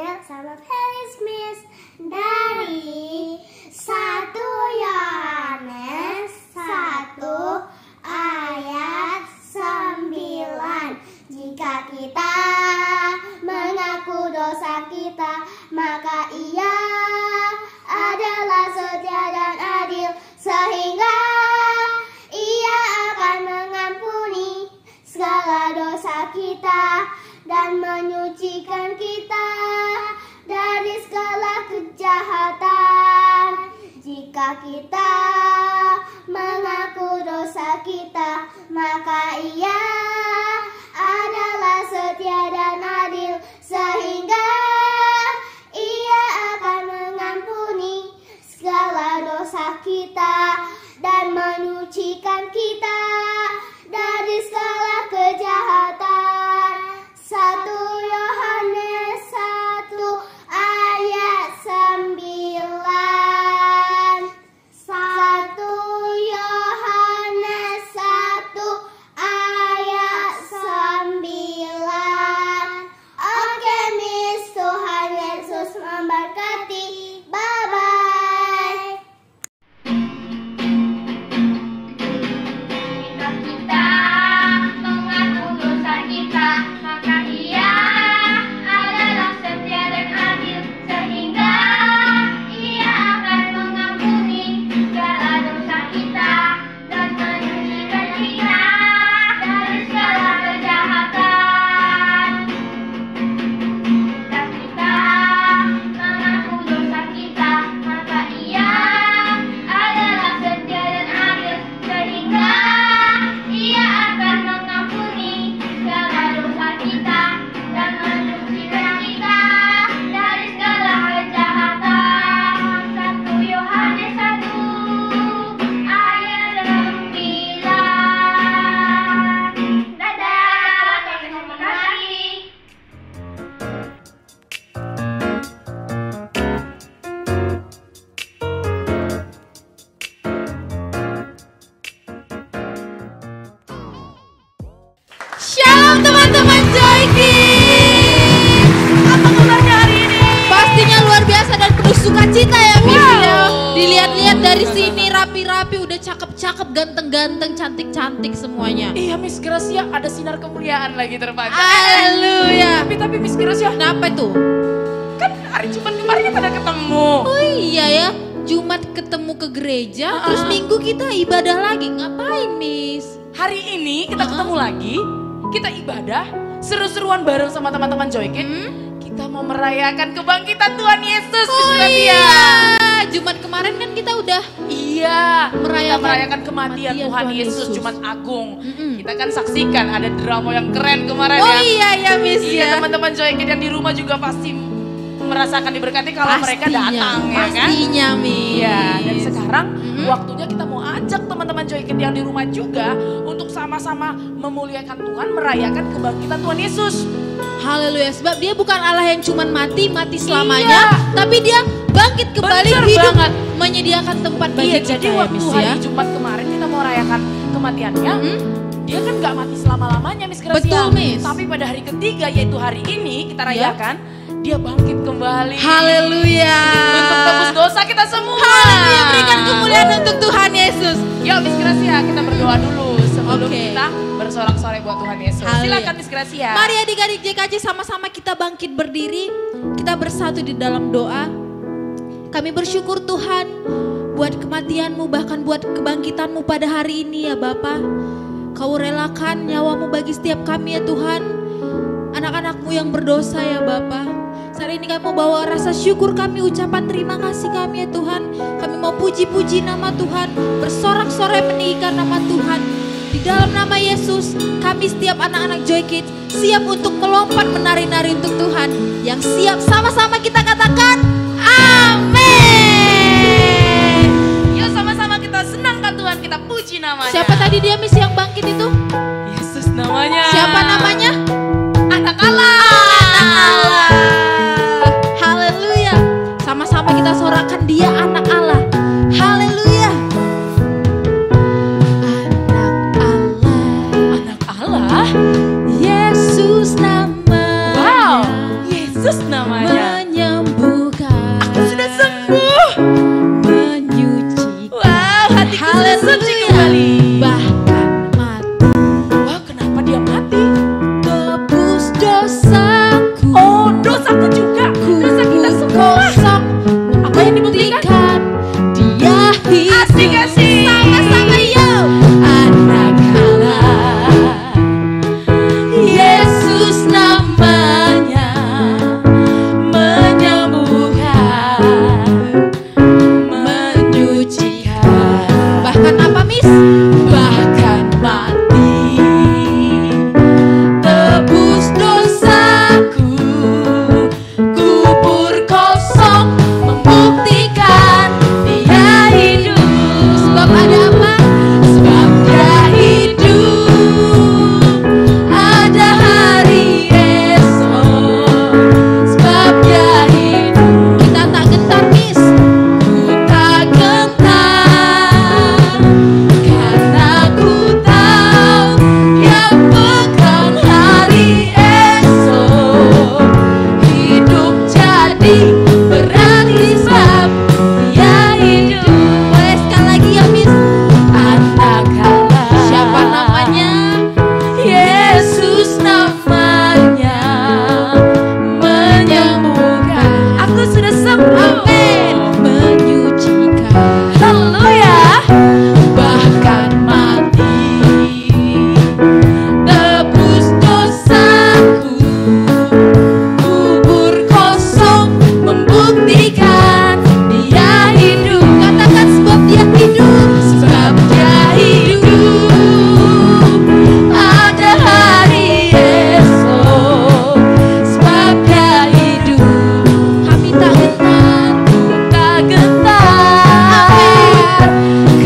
Daniel sama Felismis dari 1 Yohanes 1 ayat 9. Jika kita mengaku dosa kita, maka Ia adalah setia dan adil, sehingga Ia akan mengampuni segala dosa kita dan menyucikan kita dari segala kejahatan. Jika kita mengaku dosa kita, maka Ia adalah setia dan adil, sehingga Ia akan mengampuni segala dosa kita dan menyucikan kita dari segala kejahatan. 1 Yohanes 1 ayat 9. 1 Yohanes 1 ayat 9. Oke, Miss, Tuhan Yesus memberkati. Bye-bye. Jika kita mengaku dosa kita, maka Ia adalah setia dan adil, sehingga Ia akan mengampuni segala dosa kita dan menyucikan kita dari segala kejahatan. Jika kita mengaku dosa kita, maka Ia adalah setia dan adil, sehingga Ia akan mengampuni segala dosa kita dan menyucikan kita dari segala kejahatan. 1 Yohanes 1 ayat 9. Dadah, Tuhan memberkati. Shalom teman-teman Joy Kids. Apa kabarnya hari ini? Pastinya luar biasa dan penuh sukacita ya Miss ya. Dilihat-lihat dari sini rapi-rapi, udah cakep-cakep, ganteng-ganteng, cantik-cantik semuanya. Iya Miss Gracia, ada sinar kemuliaan lagi terpancar. Haleluya. Tapi Miss Gracia, Kenapa itu? kan hari Jumat kemarin kita ada ketemu. Oh iya ya, Jumat ketemu ke gereja, terus Minggu kita ibadah lagi. Ngapain Miss? Hari ini kita ketemu lagi, kita ibadah, seru-seruan bareng sama teman-teman Joy Kids. Kita mau merayakan kebangkitan Tuhan Yesus, Miss Gracia. Iya, Jumat kemarin kan kita udah Iya, kita Merayakan merayakan kematian kematian Tuhan Tuhan Yesus, Yesus. Jumat Agung. Kita kan saksikan ada drama yang keren kemarin Oh ya. iya ya Miss Iya, ya. teman-teman Joy Kids yang di rumah juga pasti merasakan diberkati kalau mereka datang ya kan. Pastinya Miss. Iya, dan sekarang waktunya kita mau ajak teman-teman Joy Kids yang di rumah juga untuk sama-sama memuliakan Tuhan, merayakan kebangkitan Tuhan Yesus. Haleluya, sebab dia bukan Allah yang cuman mati selamanya, tapi dia bangkit kembali Bener hidup, banget. menyediakan tempat bagi Iya, kita jadi ya waktu Miss hari ya. Jumat kemarin kita mau rayakan kematiannya, dia kan gak mati selama-lamanya Miss Gracia. Betul, Miss. Tapi pada hari ketiga yaitu hari ini kita rayakan, dia bangkit kembali. Haleluya. Untuk tebus dosa kita semua. Haleluya, berikan kemuliaan untuk Tuhan Yesus. Yuk Miss Gracia, kita berdoa dulu sebelum Oke. kita bersorak-sorai buat Tuhan Yesus. Haleluya. Silakan Miss Gracia. Mari adik-adik JKC sama-sama kita bangkit berdiri, kita bersatu di dalam doa. Kami bersyukur Tuhan buat kematian-Mu, bahkan buat kebangkitan-Mu pada hari ini ya Bapa. Kau relakan nyawa-Mu bagi setiap kami ya Tuhan, anak-anak-Mu yang berdosa ya Bapa. Saat ini kami mau bawa rasa syukur kami, ucapan terima kasih kami ya Tuhan. Kami mau puji-puji nama Tuhan, bersorak-sorai meninggikan nama Tuhan. Di dalam nama Yesus, kami setiap anak-anak Joy Kids siap untuk melompat menari-nari untuk Tuhan. Yang siap sama-sama kita katakan, amin. Yuk sama-sama kita senangkan Tuhan, kita puji namanya. Siapa tadi dia Miss yang bangkit itu? Yesus namanya. Siapa namanya? Anak Allah. Anak Allah. Haleluya. Sama-sama kita sorakan dia anak Allah. Haleluya. Anak Allah. Yesus namanya. Wow. Yesus namanya. menyembuhkan, Aku sudah sembuh. menyucikan. Wow, hatiku sudah suci Haleluya. kembali. Bahkan mati, Wah, kenapa dia mati? tebus dosaku. Oh, dosaku juga. Dosa kita semua. Kosong Apa yang dibuktikan? dia hidup. Asik, asik. Sama-sama yo. Anak Allah, Yesus namanya, menyembuhkan, menyucikan. Bahkan apa, Miss? Bahkan mati, tebus dosaku, kubur kosong, membuktikan dia hidup. Sebab ada apa? Sebab dia hidup, ada hari esok. Sebab dia hidup, kita tak gentar, Miss. Ku tak gentar, karena ku tahu dia pegang hari esok. Hidup jadi berarti sebab dia hidup. Boleh sekali lagi ya, Miss? Anak Allah. Siapa namanya? Yesus namanya, menyembuhkan. Aku sudah sembuh. Amin. Menyucikan. Haleluya. Bahkan mati, tebus dosaku, kubur kosong, membuktikan dia hidup. Katakan sebab dia hidup. Sebab dia hidup, ada hari esok. Sebab dia hidup, kami tak gentar, tak gentar,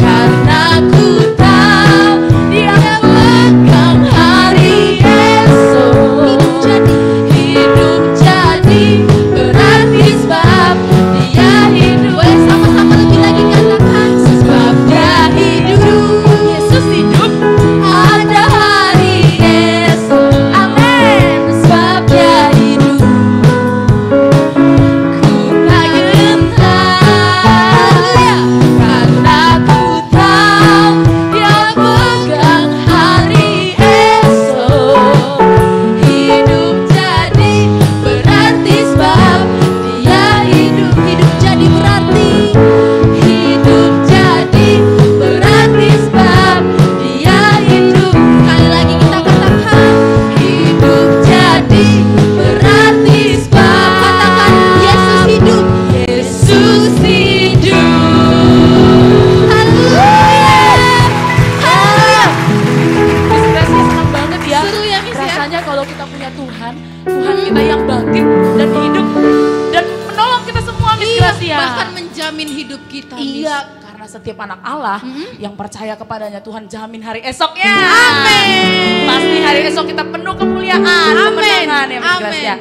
karena ku tahu dia pegang hari esok. Hidup jadi berarti sebab dia hidup. Boleh sama-sama lagi katakan sebab dia hidup. Yesus hidup, ada hari esok. Amin. Sebab dia hidup, ku tak gentar, karena ku tahu dia pegang hari esok. Hidup jadi berarti sebab dia hidup. Hidup jadi berarti, hidup jadi berarti sebab dia hidup. Sekali lagi kita katakan hidup jadi berarti sebab, katakan Yesus hidup. Yesus hidup. Haleluya. Miss Gracia senang banget ya. Seru ya, Miss, ya? Rasanya kalau kita punya Tuhan, Tuhan kita yang bangkit dan hidup dan menolong kita semua, Miss Gracia. Bahkan menjamin hidup kita, Miss. Iya, karena setiap anak Allah yang percaya kepadanya, Tuhan jamin hari esoknya. Amin. Pasti hari esok kita penuh kemuliaan, Amin. kemenangan ya, Miss Amin. Gracia.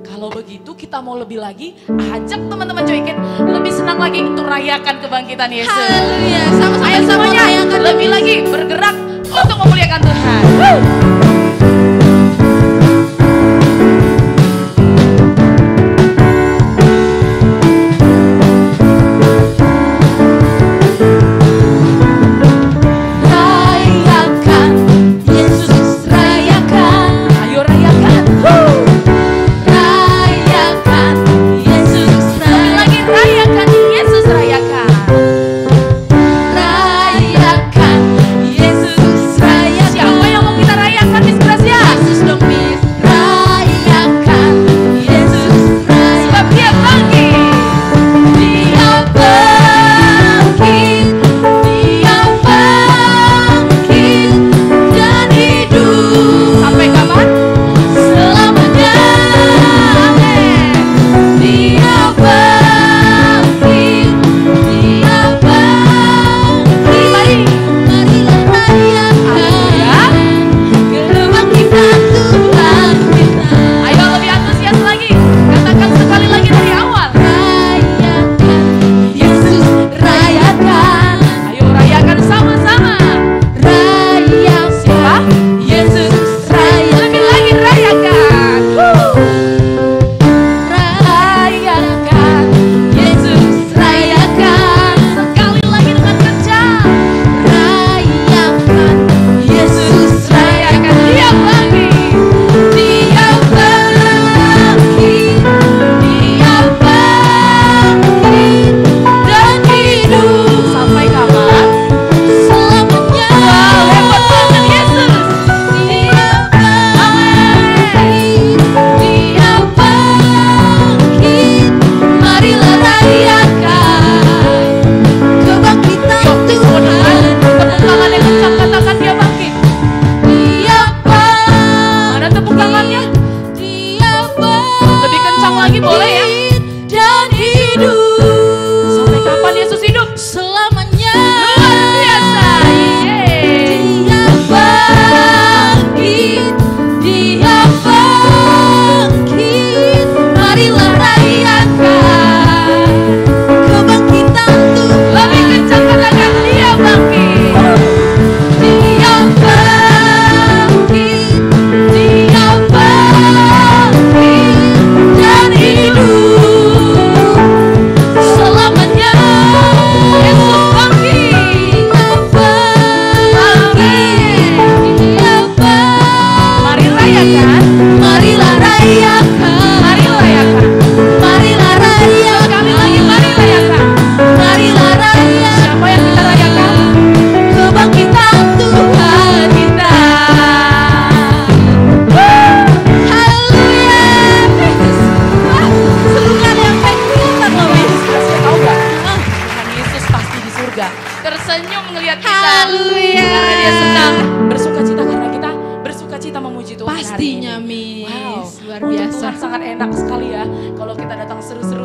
Kalau begitu kita mau lebih lagi, ajak teman-teman Joykin lebih senang lagi untuk rayakan kebangkitan Yesus. Haleluya. Ayo Sama-sama semuanya rayakan lebih lagi bergerak untuk memuliakan Tuhan. Rayakan, Yesus rayakan. Ayo rayakan. Rayakan, Yesus Lebih lagi rayakan, Yesus rayakan. rayakan, Yesus rayakan. Siapa yang mau kita rayakan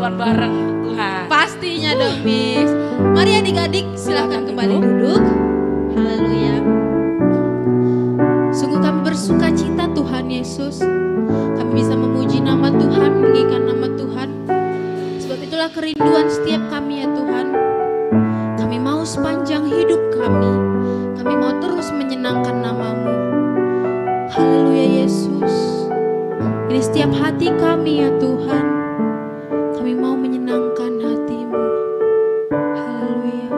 seru-seruan bareng Tuhan. Pastinya dong, Miss. Mari adik-adik silahkan kembali duduk. Haleluya. Sungguh kami bersuka cita Tuhan Yesus. Kami bisa memuji nama Tuhan, meninggikan nama Tuhan. Sebab itulah kerinduan setiap kami ya Tuhan. Kami mau sepanjang hidup kami mau terus menyenangkan nama-Mu. Haleluya Yesus. Ini setiap hati kami ya Tuhan. Kami mau menyenangkan hati-Mu. Haleluya.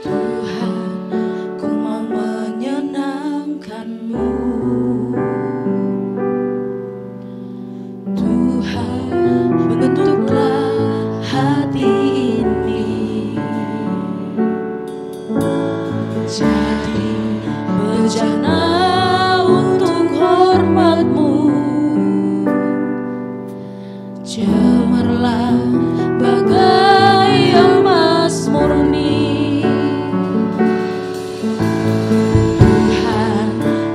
Tuhan, ku mau menyenangkan-Mu. Tuhan, bentuklah hati ini jadi bejana untuk hormat-Mu. Cemerlang bagai emas murni. Tuhan,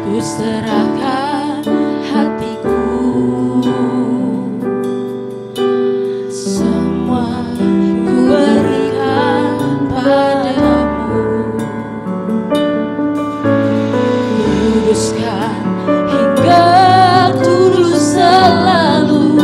ku serahkan hatiku, semua ku berikan padamu. Kuduskan hingga tulus selalu.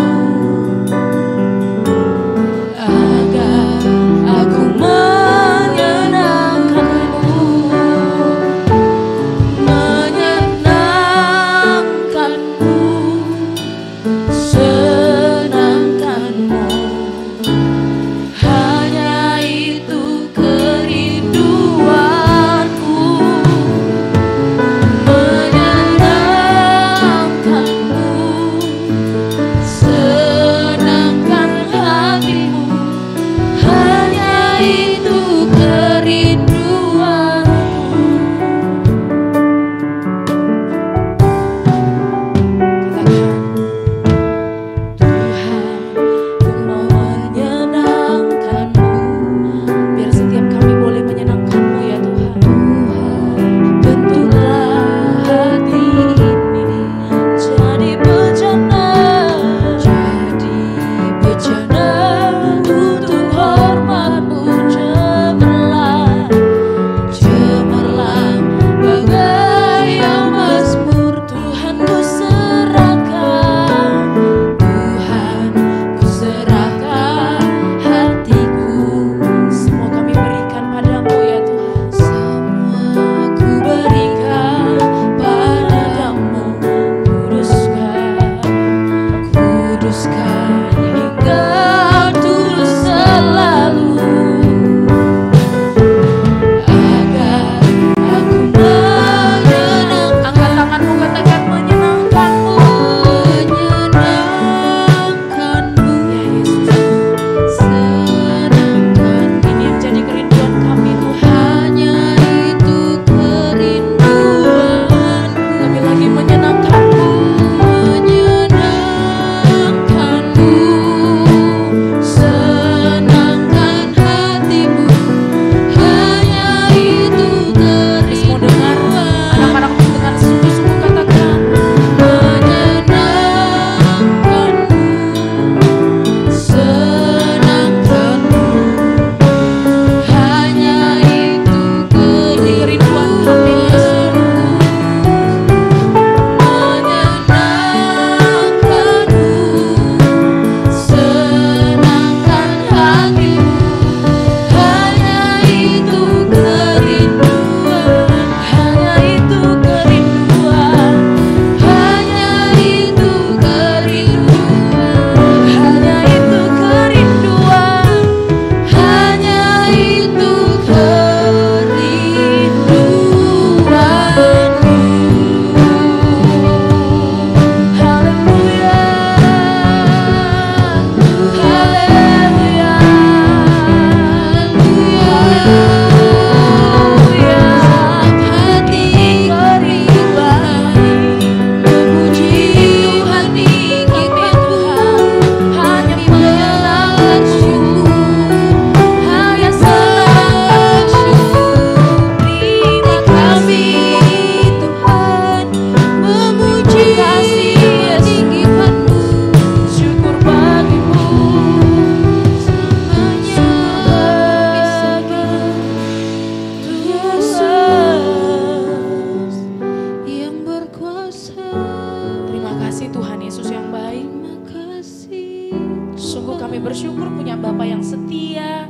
bersyukur punya Bapa yang setia,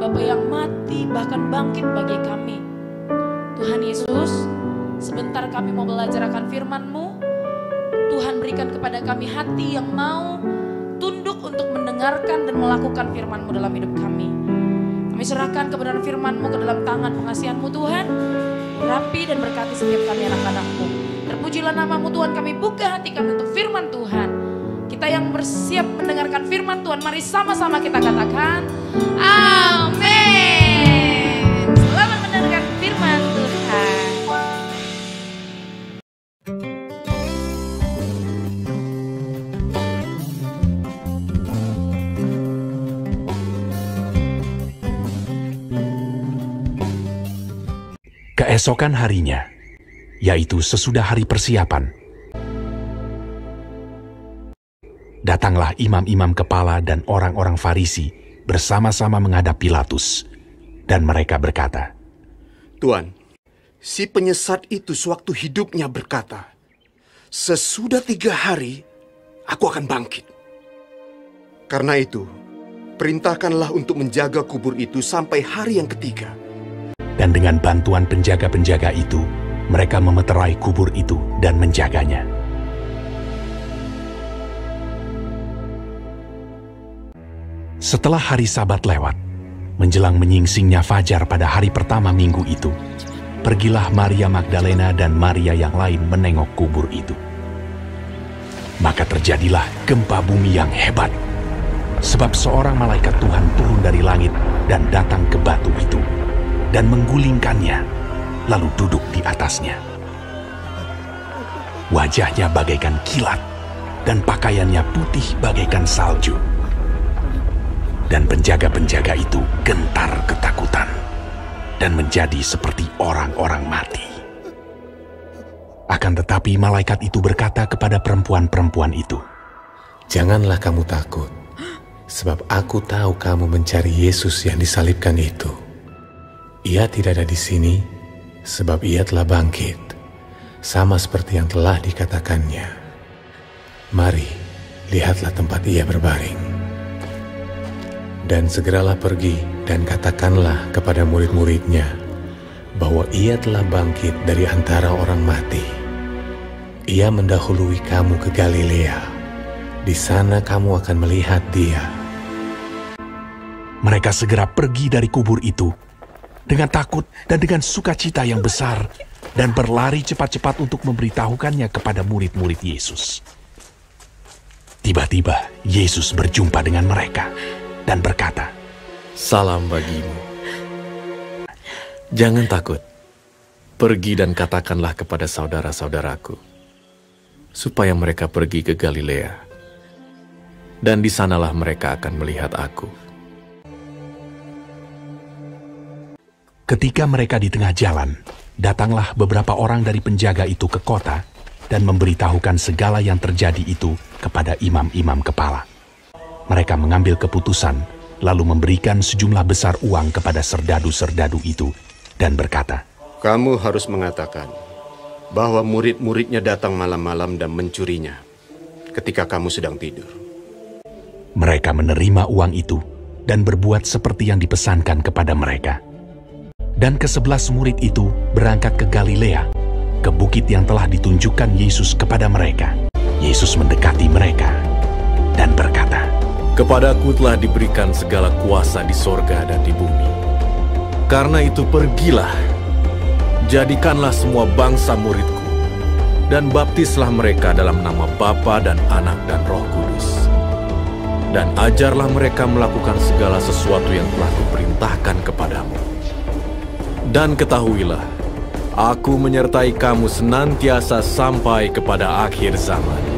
Bapa yang mati bahkan bangkit bagi kami. Tuhan Yesus, sebentar kami mau belajar akan firman-Mu. Tuhan berikan kepada kami hati yang mau tunduk untuk mendengarkan dan melakukan firman-Mu dalam hidup kami. Kami serahkan kebenaran firman-Mu ke dalam tangan pengasihan-Mu Tuhan. Rapi dan berkati setiap kami anak-anak-Mu. Terpujilah nama-Mu Tuhan, kami buka hati kami untuk firman Tuhan. Kita yang bersiap mendengarkan firman Tuhan, mari sama-sama kita katakan amin. Selamat mendengarkan firman Tuhan. Keesokan harinya, yaitu sesudah hari persiapan, datanglah imam-imam kepala dan orang-orang Farisi bersama-sama menghadap Pilatus, dan mereka berkata, Tuan, si penyesat itu sewaktu hidupnya berkata, sesudah 3 hari, aku akan bangkit. Karena itu, perintahkanlah untuk menjaga kubur itu sampai hari yang ketiga. Dan dengan bantuan penjaga-penjaga itu, mereka memeterai kubur itu dan menjaganya. Setelah hari Sabat lewat, menjelang menyingsingnya fajar pada hari pertama minggu itu, pergilah Maria Magdalena dan Maria yang lain menengok kubur itu. Maka terjadilah gempa bumi yang hebat, sebab seorang malaikat Tuhan turun dari langit dan datang ke batu itu, dan menggulingkannya, lalu duduk di atasnya. Wajahnya bagaikan kilat, dan pakaiannya putih bagaikan salju. Dan penjaga-penjaga itu gentar ketakutan, dan menjadi seperti orang-orang mati. Akan tetapi malaikat itu berkata kepada perempuan-perempuan itu, Janganlah kamu takut, sebab aku tahu kamu mencari Yesus yang disalibkan itu. Ia tidak ada di sini, sebab ia telah bangkit, sama seperti yang telah dikatakannya. Mari, lihatlah tempat ia berbaring. Dan segeralah pergi dan katakanlah kepada murid-muridnya bahwa ia telah bangkit dari antara orang mati. Ia mendahului kamu ke Galilea. Di sana kamu akan melihat dia. Mereka segera pergi dari kubur itu dengan takut dan dengan sukacita yang besar, dan berlari cepat-cepat untuk memberitahukannya kepada murid-murid Yesus. Tiba-tiba Yesus berjumpa dengan mereka dan berkata, Salam bagimu. Jangan takut. Pergi dan katakanlah kepada saudara-saudaraku, supaya mereka pergi ke Galilea, dan di sanalah mereka akan melihat aku. Ketika mereka di tengah jalan, datanglah beberapa orang dari penjaga itu ke kota dan memberitahukan segala yang terjadi itu kepada imam-imam kepala. Mereka mengambil keputusan, lalu memberikan sejumlah besar uang kepada serdadu-serdadu itu dan berkata, Kamu harus mengatakan bahwa murid-muridnya datang malam-malam dan mencurinya ketika kamu sedang tidur. Mereka menerima uang itu dan berbuat seperti yang dipesankan kepada mereka. Dan ke-11 murid itu berangkat ke Galilea, ke bukit yang telah ditunjukkan Yesus kepada mereka. Yesus mendekati mereka dan berkata, Kepadaku telah diberikan segala kuasa di sorga dan di bumi. Karena itu pergilah, jadikanlah semua bangsa muridku, dan baptislah mereka dalam nama Bapa dan Anak dan Roh Kudus. Dan ajarlah mereka melakukan segala sesuatu yang telah kuperintahkan kepadamu. Dan ketahuilah, aku menyertai kamu senantiasa sampai kepada akhir zaman.